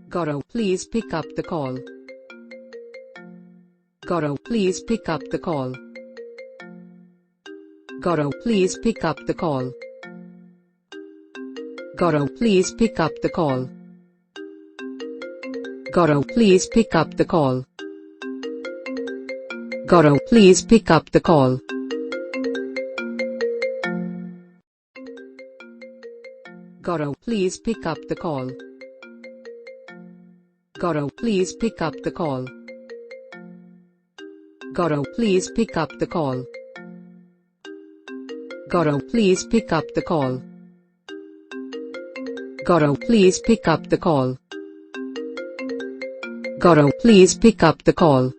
Gaurav, please pick up the call. Gaurav, please pick up the call. Gaurav, please pick up the call. Gaurav, please pick up the call. Gaurav, please pick up the call. Gaurav, please pick up the call. Gaurav, please pick up the call. Gaurav, please pick up the call. Gaurav, please pick up the call. Gaurav, please pick up the call. Gaurav, please pick up the call. Gaurav, please pick up the call.